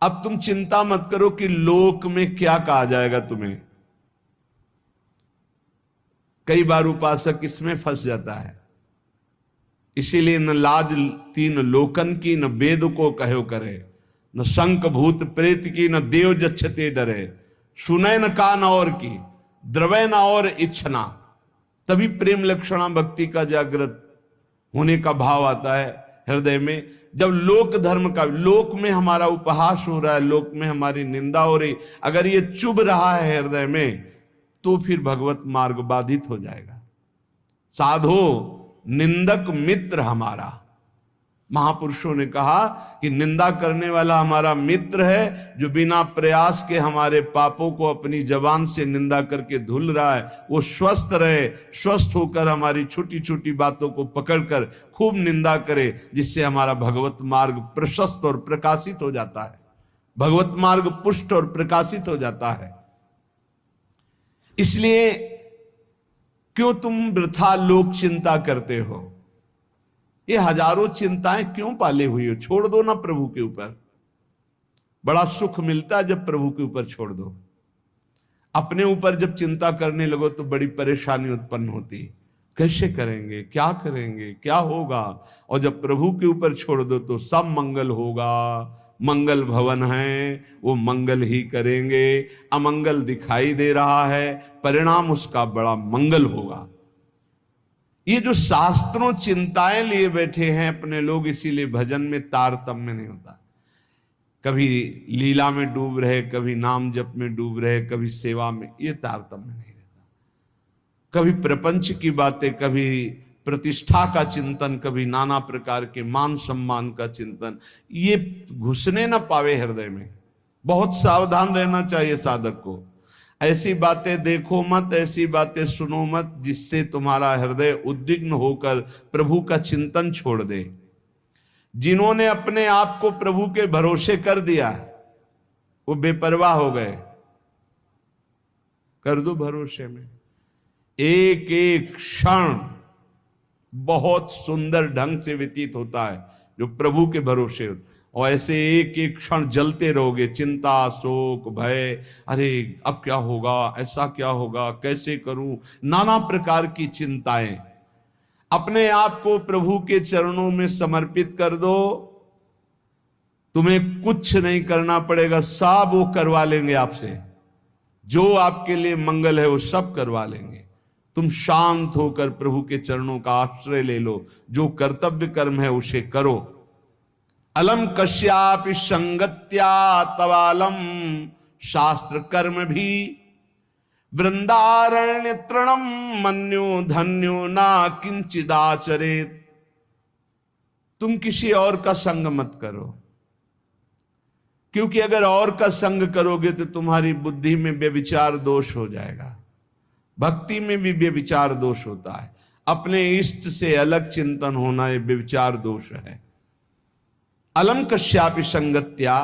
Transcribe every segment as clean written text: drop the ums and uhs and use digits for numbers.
अब तुम चिंता मत करो कि लोक में क्या कहा जाएगा तुम्हें। कई बार उपासक इसमें फंस जाता है। इसीलिए न लाज तीन लोकन की, न वेद को कहो करे, न शंख भूत प्रेत की, न देव जच्छते डरे, सुने न कान और की, द्रवै न और इच्छना। तभी प्रेम लक्षणा भक्ति का जागृत होने का भाव आता है हृदय में। जब लोक धर्म का, लोक में हमारा उपहास हो रहा है, लोक में हमारी निंदा हो रही, अगर ये चुभ रहा है हृदय में, तो फिर भगवत मार्ग बाधित हो जाएगा। साधो निंदक मित्र हमारा, महापुरुषों ने कहा कि निंदा करने वाला हमारा मित्र है, जो बिना प्रयास के हमारे पापों को अपनी जबान से निंदा करके धुल रहा है, वो स्वस्थ रहे, स्वस्थ होकर हमारी छोटी छोटी बातों को पकड़कर खूब निंदा करे, जिससे हमारा भगवत मार्ग प्रशस्त और प्रकाशित हो जाता है, भगवत मार्ग पुष्ट और प्रकाशित हो जाता है। इसलिए क्यों तुम वृथा लोक चिंता करते हो? ये हजारों चिंताएं क्यों पाले हुई हो? छोड़ दो ना प्रभु के ऊपर। बड़ा सुख मिलता है जब प्रभु के ऊपर छोड़ दो। अपने ऊपर जब चिंता करने लगो तो बड़ी परेशानी उत्पन्न होती। कैसे करेंगे, क्या करेंगे, क्या होगा? और जब प्रभु के ऊपर छोड़ दो तो सब मंगल होगा। मंगल भवन है, वो मंगल ही करेंगे। अमंगल दिखाई दे रहा है, परिणाम उसका बड़ा मंगल होगा। ये जो शास्त्रों चिंताएं लिए बैठे हैं अपने लोग, इसीलिए भजन में तारतम्य नहीं होता। कभी लीला में डूब रहे, कभी नाम जप में डूब रहे, कभी सेवा में, ये तारतम्य नहीं रहता। कभी प्रपंच की बातें, कभी प्रतिष्ठा का चिंतन, कभी नाना प्रकार के मान सम्मान का चिंतन, ये घुसने ना पावे हृदय में। बहुत सावधान रहना चाहिए साधक को। ऐसी बातें देखो मत, ऐसी बातें सुनो मत जिससे तुम्हारा हृदय उद्विग्न होकर प्रभु का चिंतन छोड़ दे। जिन्होंने अपने आप को प्रभु के भरोसे कर दिया, वो बेपरवाह हो गए। कर दो भरोसे में। एक एक क्षण बहुत सुंदर ढंग से व्यतीत होता है जो प्रभु के भरोसे होता। और ऐसे एक एक क्षण जलते रहोगे, चिंता, शोक, भय, अरे अब क्या होगा, ऐसा क्या होगा, कैसे करूं, नाना प्रकार की चिंताएं। अपने आप को प्रभु के चरणों में समर्पित कर दो, तुम्हें कुछ नहीं करना पड़ेगा, सब वो करवा लेंगे आपसे। जो आपके लिए मंगल है वो सब करवा लेंगे। तुम शांत होकर प्रभु के चरणों का आश्रय ले लो, जो कर्तव्य कर्म है उसे करो। अलम कश्यापि संगत्या तवालम शास्त्र कर्म भी वृंदारण्य तृणम मन्यो धन्यो ना किंचिदाचरेत। तुम किसी और का संग मत करो, क्योंकि अगर और का संग करोगे तो तुम्हारी बुद्धि में व्यभिचार दोष हो जाएगा। भक्ति में भी व्यभिचार दोष होता है। अपने इष्ट से अलग चिंतन होना ये व्यभिचार दोष है। अलम कश्यापि संगत्या,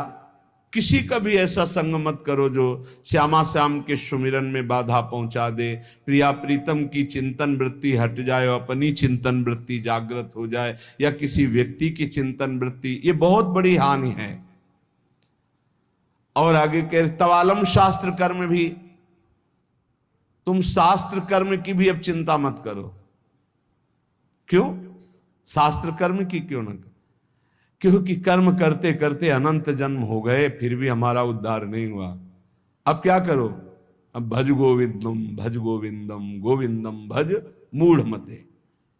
किसी का भी ऐसा संग मत करो जो श्यामा श्याम के सुमिरन में बाधा पहुंचा दे, प्रिया प्रीतम की चिंतन वृत्ति हट जाए और अपनी चिंतन वृत्ति जागृत हो जाए, या किसी व्यक्ति की चिंतन वृत्ति, ये बहुत बड़ी हानि है। और आगे कह तवालम शास्त्र कर्म भी, तुम शास्त्र कर्म की भी अब चिंता मत करो। क्यों? शास्त्र कर्म की क्यों ना? क्योंकि कर्म करते करते अनंत जन्म हो गए, फिर भी हमारा उद्धार नहीं हुआ। अब क्या करो? अब भज गोविंदम भज गोविंदम गोविंदम भज मूढ़ मते।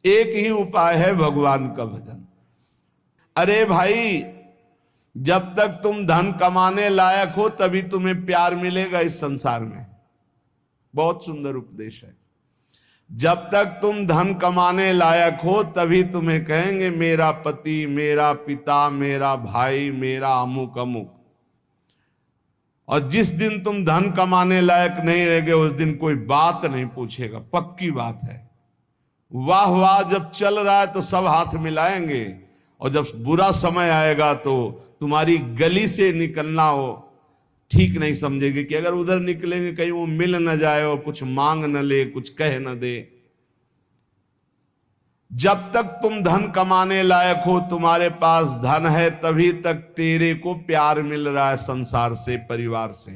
एक ही उपाय है भगवान का भजन। अरे भाई, जब तक तुम धन कमाने लायक हो तभी तुम्हें प्यार मिलेगा इस संसार में। बहुत सुंदर उपदेश है। जब तक तुम धन कमाने लायक हो तभी तुम्हें कहेंगे मेरा पति, मेरा पिता, मेरा भाई, मेरा अमुक अमुक। और जिस दिन तुम धन कमाने लायक नहीं रहोगे उस दिन कोई बात नहीं पूछेगा, पक्की बात है। वाह वाह जब चल रहा है तो सब हाथ मिलाएंगे, और जब बुरा समय आएगा तो तुम्हारी गली से निकलना हो ठीक नहीं समझेगी कि अगर उधर निकलेंगे कहीं वो मिल न जाए और कुछ मांग न ले, कुछ कह न दे। जब तक तुम धन कमाने लायक हो, तुम्हारे पास धन है, तभी तक तेरे को प्यार मिल रहा है संसार से, परिवार से।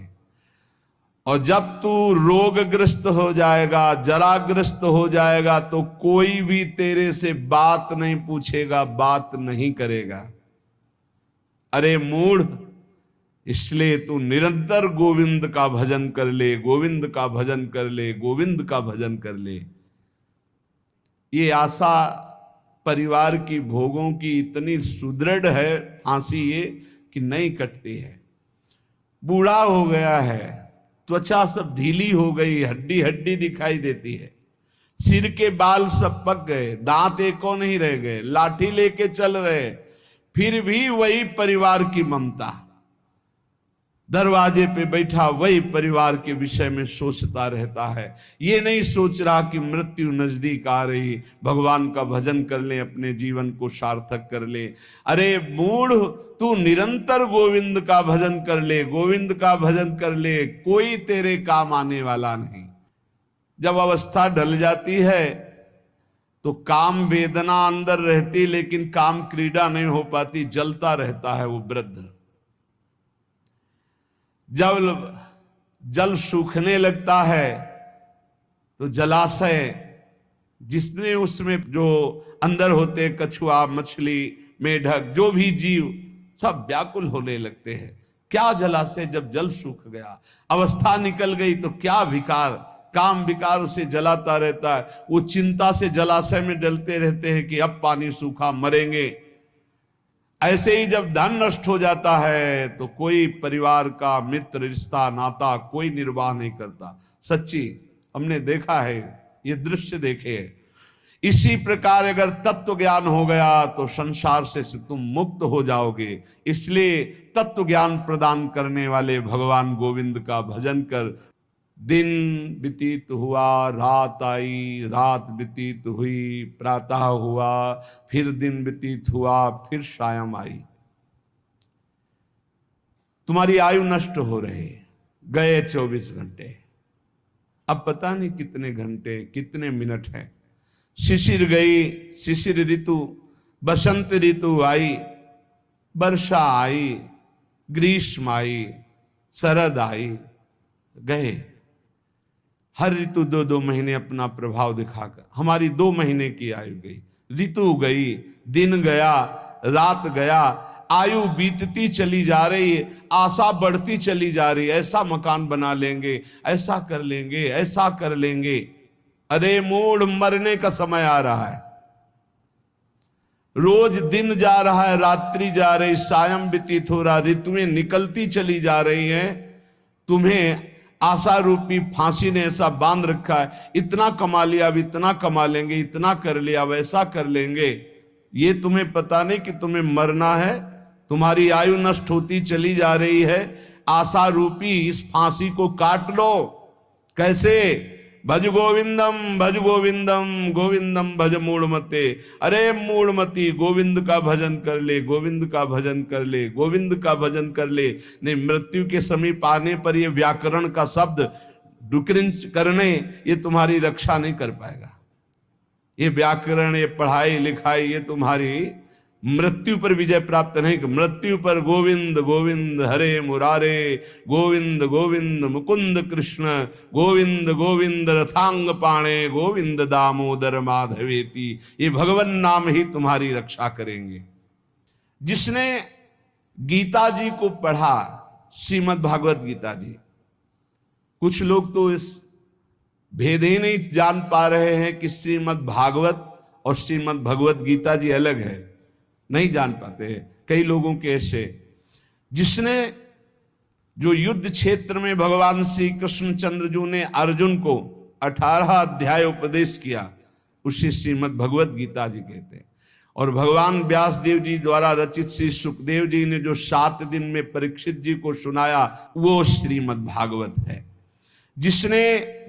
और जब तू रोगग्रस्त हो जाएगा, जराग्रस्त हो जाएगा, तो कोई भी तेरे से बात नहीं पूछेगा, बात नहीं करेगा। अरे मूढ़, इसलिए तू निरंतर गोविंद का भजन कर ले, गोविंद का भजन कर ले, गोविंद का भजन कर ले। ये आशा परिवार की, भोगों की इतनी सुदृढ़ है फांसी ये कि नहीं कटती है। बूढ़ा हो गया है, त्वचा सब ढीली हो गई, हड्डी हड्डी दिखाई देती है, सिर के बाल सब पक गए, दांत एको नहीं रह गए, लाठी लेके चल रहे, फिर भी वही परिवार की ममता। दरवाजे पे बैठा वही परिवार के विषय में सोचता रहता है। ये नहीं सोच रहा कि मृत्यु नजदीक आ रही, भगवान का भजन कर ले, अपने जीवन को सार्थक कर ले। अरे मूढ़, तू निरंतर गोविंद का भजन कर ले, गोविंद का भजन कर ले, कोई तेरे काम आने वाला नहीं। जब अवस्था ढल जाती है तो काम वेदना अंदर रहती, लेकिन काम क्रीड़ा नहीं हो पाती, जलता रहता है वो वृद्ध। जब जल सूखने लगता है तो जलाशय, जिसमें उसमें जो अंदर होते, कछुआ, मछली, मेढक, जो भी जीव, सब व्याकुल होने लगते हैं। क्या जलाशय, जब जल सूख गया, अवस्था निकल गई, तो क्या विकार, काम विकार उसे जलाता रहता है। वो चिंता से जलाशय में डलते रहते हैं कि अब पानी सूखा, मरेंगे। ऐसे ही जब धन नष्ट हो जाता है तो कोई परिवार का मित्र, रिश्ता, नाता कोई निर्वाह नहीं करता। सच्ची हमने देखा है, ये दृश्य देखे। इसी प्रकार अगर तत्व ज्ञान हो गया तो संसार से तुम मुक्त हो जाओगे। इसलिए तत्व ज्ञान प्रदान करने वाले भगवान गोविंद का भजन कर। दिन व्यतीत हुआ, रात आई, रात व्यतीत हुई, प्रातः हुआ, फिर दिन व्यतीत हुआ, फिर सायं आई। तुम्हारी आयु नष्ट हो रही, गए 24 घंटे, अब पता नहीं कितने घंटे, कितने मिनट हैं। शिशिर गई, शिशिर ऋतु, बसंत ऋतु आई, वर्षा आई, ग्रीष्म आई, शरद आई, गए। हर ऋतु 2-2 महीने अपना प्रभाव दिखाकर हमारी 2 महीने की आयु गई, ऋतु गई, दिन गया, रात गया, आयु बीतती चली जा रही है, आशा बढ़ती चली जा रही है। ऐसा मकान बना लेंगे, ऐसा कर लेंगे, ऐसा कर लेंगे। अरे मूढ़, मरने का समय आ रहा है। रोज दिन जा रहा है, रात्रि जा रही, सायं व्यतीत हो रहा, ऋतुएं निकलती चली जा रही हैं। तुम्हें आशा रूपी फांसी ने ऐसा बांध रखा है, इतना कमा लिया, अब इतना कमा लेंगे, इतना कर लिया, वैसा कर लेंगे। ये तुम्हें पता नहीं कि तुम्हें मरना है, तुम्हारी आयु नष्ट होती चली जा रही है। आशा रूपी इस फांसी को काट लो। कैसे? भज गोविंदम, भज गोविंदम, गोविंदम भज मूढ़मते। अरे मूढ़मती, गोविंद का भजन कर ले, गोविंद का भजन कर ले, गोविंद का भजन कर ले। नहीं, मृत्यु के समीप आने पर ये व्याकरण का शब्द डुक्रिंच करने, ये तुम्हारी रक्षा नहीं कर पाएगा। ये व्याकरण, ये पढ़ाई लिखाई, ये तुम्हारी मृत्यु पर विजय प्राप्त नहीं। मृत्यु पर गोविंद गोविंद हरे मुरारे, गोविंद गोविंद मुकुंद कृष्ण, गोविंद गोविंद रथांग पाणे, गोविंद दामोदर माधवेति। ये भगवान नाम ही तुम्हारी रक्षा करेंगे। जिसने गीता जी को पढ़ा, श्रीमद् भागवत गीता जी, कुछ लोग तो इस भेद ही नहीं जान पा रहे हैं कि श्रीमद् भागवत और श्रीमद् भगवत गीता जी अलग है, नहीं जान पाते हैं कई लोगों के ऐसे। जिसने जो युद्ध क्षेत्र में भगवान श्री कृष्णचंद्र जी ने अर्जुन को 18 अध्याय उपदेश किया, उसे श्रीमद् भगवत गीता जी कहते हैं। और भगवान व्यास देव जी द्वारा रचित श्री सुखदेव जी ने जो 7 दिन में परीक्षित जी को सुनाया, वो श्रीमद् भागवत है। जिसने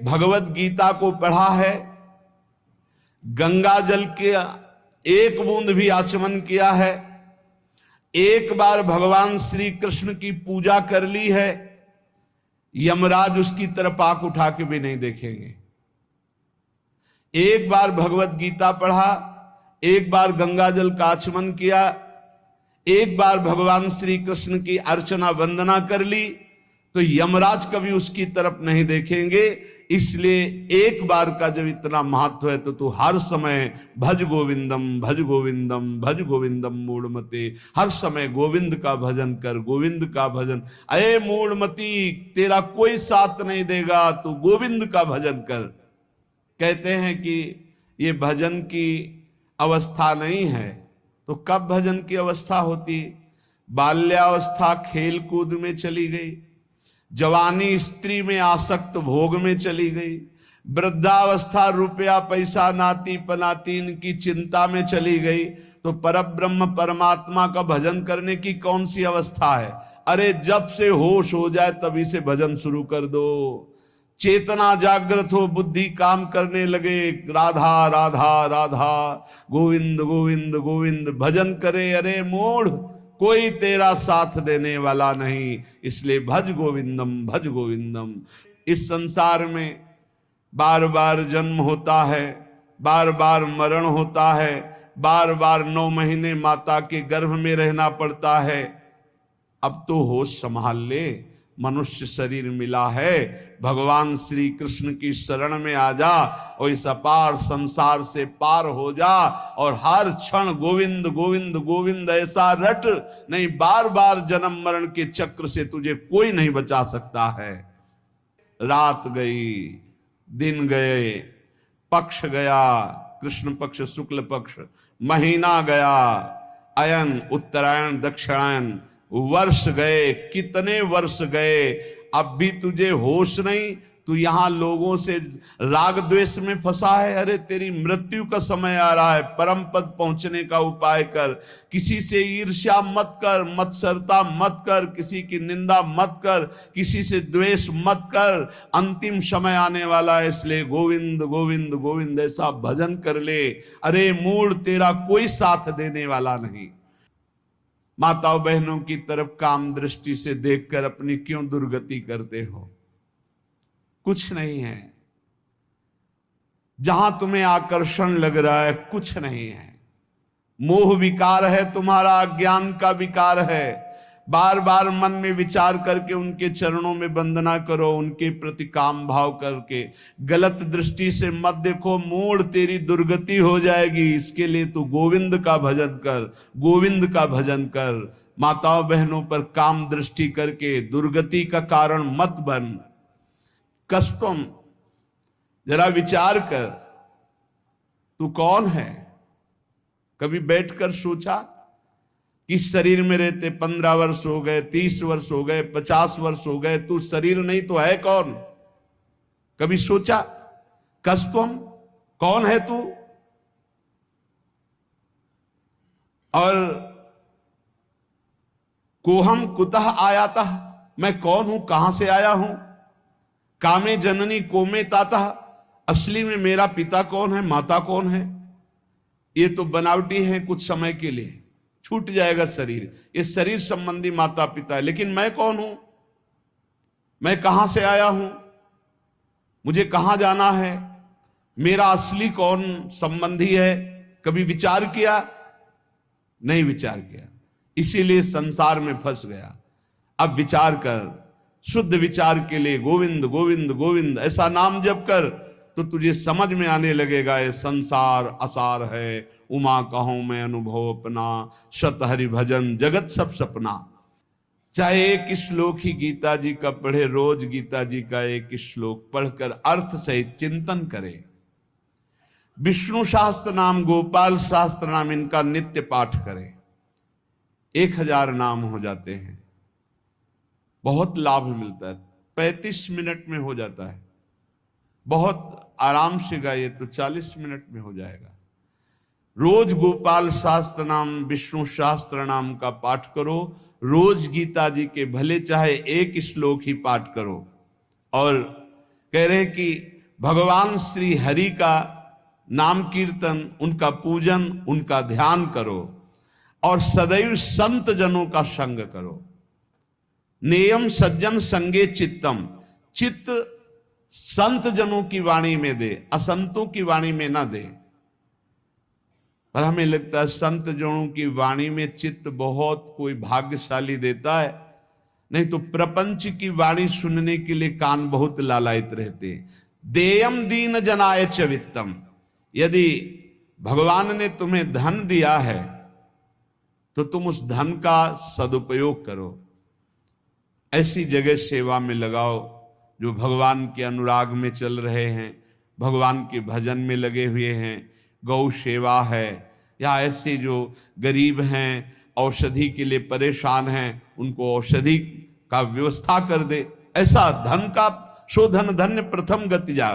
भगवत गीता को पढ़ा है, गंगा जल के एक बूंद भी आचमन किया है, एक बार भगवान श्री कृष्ण की पूजा कर ली है, यमराज उसकी तरफ आंख उठा के भी नहीं देखेंगे। एक बार भगवत गीता पढ़ा, एक बार गंगा जल का आचमन किया, एक बार भगवान श्री कृष्ण की अर्चना वंदना कर ली, तो यमराज कभी उसकी तरफ नहीं देखेंगे। इसलिए एक बार का जब इतना महत्व है तो तू हर समय भज गोविंदम भज गोविंदम भज गोविंदम मूढ़मते, हर समय गोविंद का भजन कर, गोविंद का भजन। अये मूढ़मती, तेरा कोई साथ नहीं देगा, तू गोविंद का भजन कर। कहते हैं कि ये भजन की अवस्था नहीं है, तो कब भजन की अवस्था होती? बाल्यावस्था खेल कूद में चली गई, जवानी स्त्री में आसक्त भोग में चली गई, वृद्धावस्था रुपया पैसा नाती पनातीन की चिंता में चली गई, तो परब्रह्म परमात्मा का भजन करने की कौन सी अवस्था है? अरे जब से होश हो जाए तभी से भजन शुरू कर दो। चेतना जागृत हो, बुद्धि काम करने लगे, राधा राधा राधा, गोविंद गोविंद गोविंद भजन करे। अरे मूढ़, कोई तेरा साथ देने वाला नहीं, इसलिए भज गोविंदम भज गोविंदम। इस संसार में बार बार जन्म होता है, बार बार मरण होता है, बार बार 9 महीने माता के गर्भ में रहना पड़ता है। अब तो होश संभाल ले, मनुष्य शरीर मिला है, भगवान श्री कृष्ण की शरण में आ जा और इस अपार संसार से पार हो जा, और हर क्षण गोविंद गोविंद गोविंद ऐसा रट, नहीं बार बार जन्म मरण के चक्र से तुझे कोई नहीं बचा सकता है। रात गई, दिन गए, पक्ष गया, कृष्ण पक्ष शुक्ल पक्ष, महीना गया, अयन उत्तरायण दक्षिणायन, वर्ष गए, कितने वर्ष गए, अब भी तुझे होश नहीं। तू यहां लोगों से राग द्वेष में फंसा है। अरे तेरी मृत्यु का समय आ रहा है, परम पद पहुंचने का उपाय कर। किसी से ईर्ष्या मत कर, मत्सरता मत कर, किसी की निंदा मत कर, किसी से द्वेष मत कर। अंतिम समय आने वाला है, इसलिए गोविंद गोविंद गोविंद ऐसा भजन कर ले। अरे मूढ़, तेरा कोई साथ देने वाला नहीं। माताओं बहनों की तरफ काम दृष्टि से देखकर अपनी क्यों दुर्गति करते हो? कुछ नहीं है। जहां तुम्हें आकर्षण लग रहा है कुछ नहीं है। मोह विकार है तुम्हारा, ज्ञान का विकार है। बार बार मन में विचार करके उनके चरणों में वंदना करो, उनके प्रति काम भाव करके। गलत दृष्टि से मत देखो, मूढ़, तेरी दुर्गति हो जाएगी। इसके लिए तू गोविंद का भजन कर, गोविंद का भजन कर। माताओं बहनों पर काम दृष्टि करके दुर्गति का कारण मत बन। कष्टम, जरा विचार कर, तू कौन है? कभी बैठकर सोचा कि शरीर में रहते 15 वर्ष हो गए, 30 वर्ष हो गए, 50 वर्ष हो गए, तू शरीर नहीं तो है कौन? कभी सोचा? कष्टम, कौन है तू? और कोहम कुतः आयाता, मैं कौन हूं, कहां से आया हूं? कामे जननी कोमे ताता, असली में मेरा पिता कौन है, माता कौन है? ये तो बनावटी है, कुछ समय के लिए छूट जाएगा शरीर। ये शरीर संबंधी माता पिता है, लेकिन मैं कौन हूं? मैं कहां से आया हूं? मुझे कहां जाना है? मेरा असली कौन संबंधी है? कभी विचार किया? नहीं विचार किया, इसीलिए संसार में फंस गया। अब विचार कर, शुद्ध विचार के लिए गोविंद गोविंद गोविंद ऐसा नाम जप कर, तो तुझे समझ में आने लगेगा ये संसार असार है। उमा कहूं मैं अनुभव अपना, शत हरि भजन जगत सब सपना। चाहे एक श्लोक ही गीता जी का पढ़े, रोज गीता जी का एक श्लोक पढ़कर अर्थ सहित चिंतन करे। विष्णु शास्त्र नाम, गोपाल शास्त्र नाम, इनका नित्य पाठ करे। 1000 नाम हो जाते हैं, बहुत लाभ मिलता है। 35 मिनट में हो जाता है, बहुत आराम से गाइए तो 40 मिनट में हो जाएगा। रोज गोपाल शास्त्र नाम, विष्णु शास्त्र नाम का पाठ करो। रोज गीता जी के भले चाहे एक श्लोक ही पाठ करो। और कह रहे कि भगवान श्री हरि का नाम कीर्तन, उनका पूजन, उनका ध्यान करो, और सदैव संत जनों का संग करो। नेयम सज्जन संगे चित्तम, चित्त संत जनों की वाणी में दे, असंतों की वाणी में ना दे। पर हमें लगता है संत जनों की वाणी में चित्त बहुत कोई भाग्यशाली देता है, नहीं तो प्रपंच की वाणी सुनने के लिए कान बहुत लालायित रहते हैं। देयम दीन जनाय च वित्तम, यदि भगवान ने तुम्हें धन दिया है तो तुम उस धन का सदुपयोग करो, ऐसी जगह सेवा में लगाओ जो भगवान के अनुराग में चल रहे हैं, भगवान के भजन में लगे हुए हैं, गौ सेवा है, या ऐसे जो गरीब हैं औषधि के लिए परेशान हैं उनको औषधि का व्यवस्था कर दे। ऐसा धन का शोधन धन्य प्रथम गति जा।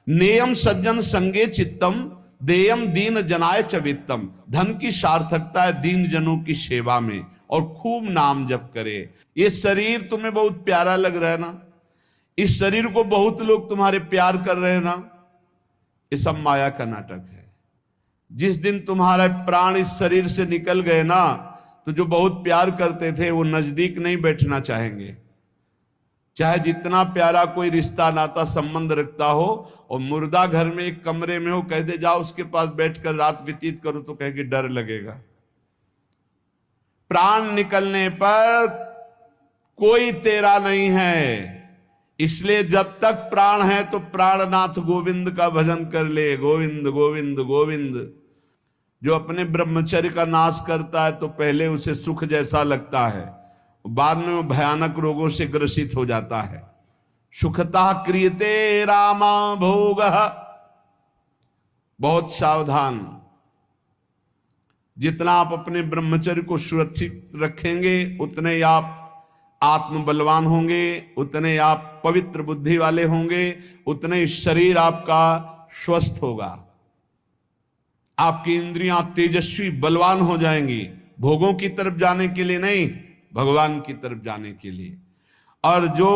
नेयम सज्जन संगे चित्तम देयम दीन जनाय च वित्तम, धन की सार्थकता है दीन जनों की सेवा में, और खूब नाम जप करे। ये शरीर तुम्हें बहुत प्यारा लग रहा है ना, इस शरीर को बहुत लोग तुम्हारे प्यार कर रहे हैं ना, ये सब माया का नाटक है। जिस दिन तुम्हारा प्राण इस शरीर से निकल गए ना, तो जो बहुत प्यार करते थे वो नजदीक नहीं बैठना चाहेंगे। चाहे जितना प्यारा कोई रिश्ता नाता संबंध रखता हो, और मुर्दा घर में एक कमरे में हो, कह दे जाओ उसके पास बैठकर रात व्यतीत करो, तो कहेगी डर लगेगा। प्राण निकलने पर कोई तेरा नहीं है, इसलिए जब तक प्राण है तो प्राणनाथ गोविंद का भजन कर ले। गोविंद गोविंद गोविंद। जो अपने ब्रह्मचर्य का नाश करता है तो पहले उसे सुख जैसा लगता है, बाद में वो भयानक रोगों से ग्रसित हो जाता है। सुखता क्रियते रामा भोग, बहुत सावधान। जितना आप अपने ब्रह्मचर्य को सुरक्षित रखेंगे उतने ही आप आत्म बलवान होंगे, उतने आप पवित्र बुद्धि वाले होंगे, उतने ही शरीर आपका स्वस्थ होगा, आपकी इंद्रियां तेजस्वी बलवान हो जाएंगी, भोगों की तरफ जाने के लिए नहीं, भगवान की तरफ जाने के लिए। और जो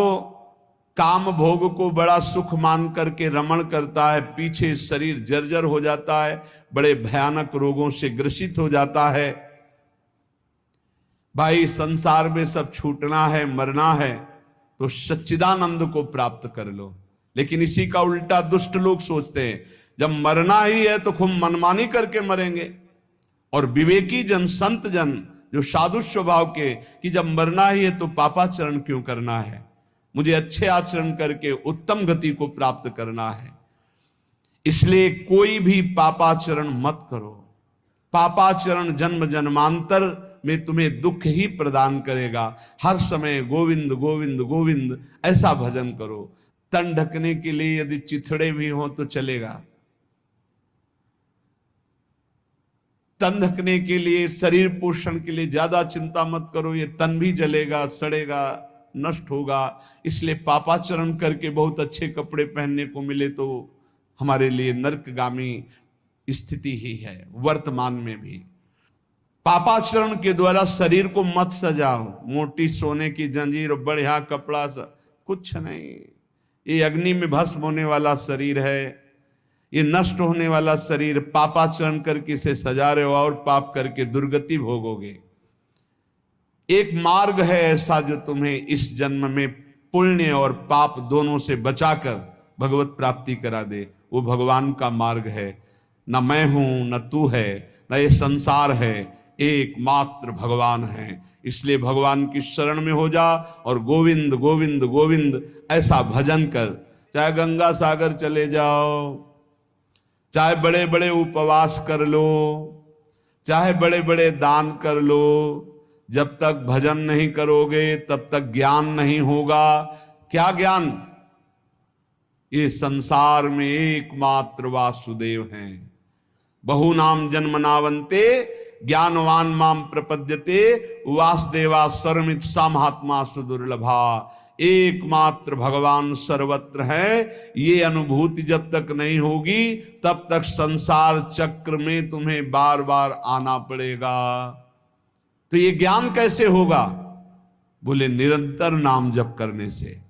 काम भोग को बड़ा सुख मान करके रमण करता है, पीछे शरीर जर्जर हो जाता है, बड़े भयानक रोगों से ग्रसित हो जाता है। भाई संसार में सब छूटना है, मरना है, तो सच्चिदानंद को प्राप्त कर लो। लेकिन इसी का उल्टा दुष्ट लोग सोचते हैं, जब मरना ही है तो खूब मनमानी करके मरेंगे। और विवेकी जन, संत जन, जो साधु स्वभाव के, कि जब मरना ही है तो पापाचरण क्यों करना है, मुझे अच्छे आचरण करके उत्तम गति को प्राप्त करना है। इसलिए कोई भी पापाचरण मत करो। पापाचरण जन्म जन्मांतर में तुम्हें दुख ही प्रदान करेगा। हर समय गोविंद गोविंद गोविंद ऐसा भजन करो। तन ढकने के लिए यदि चिथड़े भी हो तो चलेगा, तन ढकने के लिए, शरीर पोषण के लिए ज्यादा चिंता मत करो, ये तन भी जलेगा, सड़ेगा, नष्ट होगा। इसलिए पापाचरण करके बहुत अच्छे कपड़े पहनने को मिले तो हमारे लिए नरकगामी स्थिति ही है। वर्तमान में भी पापाचरण के द्वारा शरीर को मत सजाओ, मोटी सोने की जंजीर, बढ़िया कपड़ा, कुछ नहीं। ये अग्नि में भस्म होने वाला शरीर है, ये नष्ट होने वाला शरीर। पापाचरण करके इसे सजा रहे हो और पाप करके दुर्गति भोगोगे। एक मार्ग है ऐसा जो तुम्हें इस जन्म में पुण्य और पाप दोनों से बचाकर भगवत प्राप्ति करा दे। वो भगवान का मार्ग है। न मैं हूं, न तू है, न ये संसार है, एकमात्र भगवान है। इसलिए भगवान की शरण में हो जा और गोविंद गोविंद गोविंद ऐसा भजन कर। चाहे गंगा सागर चले जाओ, चाहे बड़े बड़े उपवास कर लो, चाहे बड़े बड़े दान कर लो, जब तक भजन नहीं करोगे तब तक ज्ञान नहीं होगा। क्या ज्ञान? ये संसार में एकमात्र वासुदेव हैं। बहुनाम जन्मनावन्ते ज्ञानवान माम प्रपद्यते वासुदेवा सर्वमित सा महात्मा सुदुर्लभा। एकमात्र भगवान सर्वत्र है। ये अनुभूति जब तक नहीं होगी तब तक संसार चक्र में तुम्हें बार बार आना पड़ेगा। तो ये ज्ञान कैसे होगा? बोले निरंतर नाम जप करने से।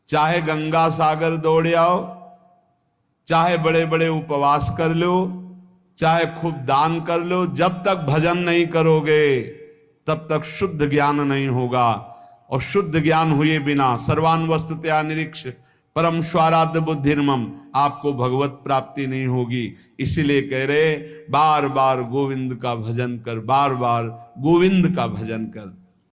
चाहे गंगा सागर दौड़ आओ, चाहे बड़े बड़े उपवास कर लो, चाहे खूब दान कर लो, जब तक भजन नहीं करोगे तब तक शुद्ध ज्ञान नहीं होगा। और शुद्ध ज्ञान हुए बिना सर्वान वस्तुतया निरीक्ष परम स्वाराध्य बुद्धिर्मम, आपको भगवत प्राप्ति नहीं होगी। इसीलिए कह रहे बार बार गोविंद का भजन कर, बार बार गोविंद का भजन कर।